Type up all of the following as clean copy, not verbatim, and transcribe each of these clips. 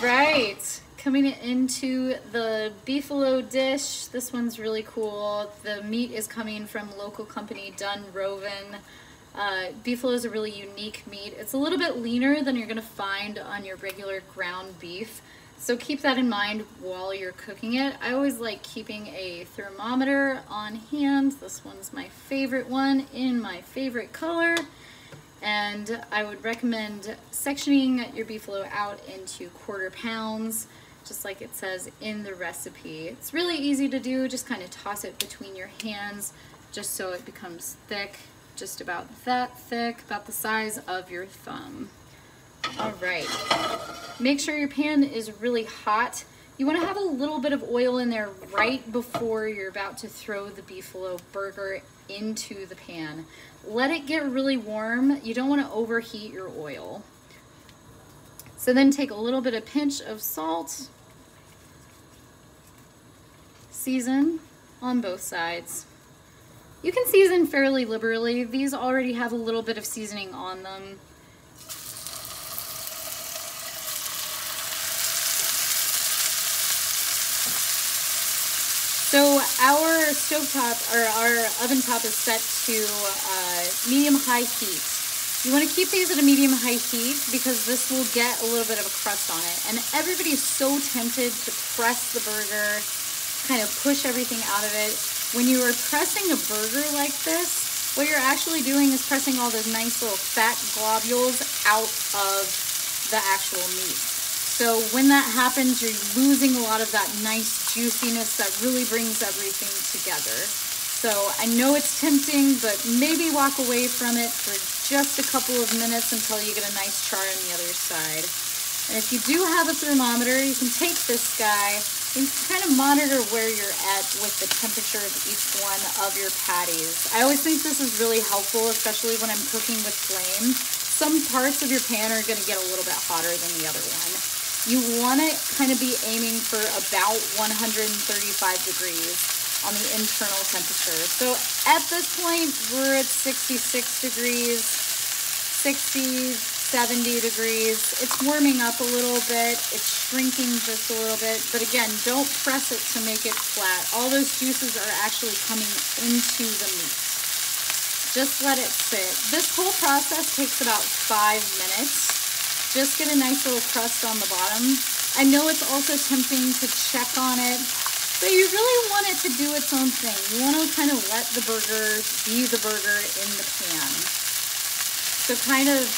right, coming into the beefalo dish. This one's really cool. The meat is coming from local company Dunroven. Beefalo is a really unique meat. It's a little bit leaner than you're gonna find on your regular ground beef. So keep that in mind while you're cooking it. I always like keeping a thermometer on hand. This one's my favorite one in my favorite color. And I would recommend sectioning your beefalo out into 1/4 pounds, just like it says in the recipe. It's really easy to do. Just kind of toss it between your hands just so it becomes thick, just about that thick, about the size of your thumb. All right, make sure your pan is really hot. You want to have a little bit of oil in there right before you're about to throw the beefalo burger into the pan. Let it get really warm. You don't want to overheat your oil. So then take a little bit of pinch of salt, season on both sides. You can season fairly liberally. These already have a little bit of seasoning on them. So our stovetop, or our oven top, is set to medium-high heat. You want to keep these at a medium-high heat because this will get a little bit of a crust on it. And everybody's so tempted to press the burger, kind of push everything out of it. When you are pressing a burger like this, what you're actually doing is pressing all those nice little fat globules out of the actual meat. So when that happens, you're losing a lot of that nice juiciness that really brings everything together. So I know it's tempting, but maybe walk away from it for just a couple of minutes until you get a nice char on the other side. And if you do have a thermometer, you can take this guy and kind of monitor where you're at with the temperature of each one of your patties. I always think this is really helpful, especially when I'm cooking with flame. Some parts of your pan are going to get a little bit hotter than the other one. You want to kind of be aiming for about 135 degrees on the internal temperature. So at this point, we're at 66 degrees, 60, 70 degrees. It's warming up a little bit. It's shrinking just a little bit. But again, don't press it to make it flat. All those juices are actually coming into the meat. Just let it sit. This whole process takes about 5 minutes. Just get a nice little crust on the bottom. I know it's also tempting to check on it, but you really want it to do its own thing. You want to kind of let the burger be the burger in the pan. So kind of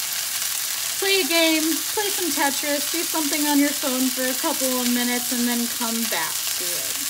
play a game, play some Tetris, do something on your phone for a couple of minutes, and then come back to it.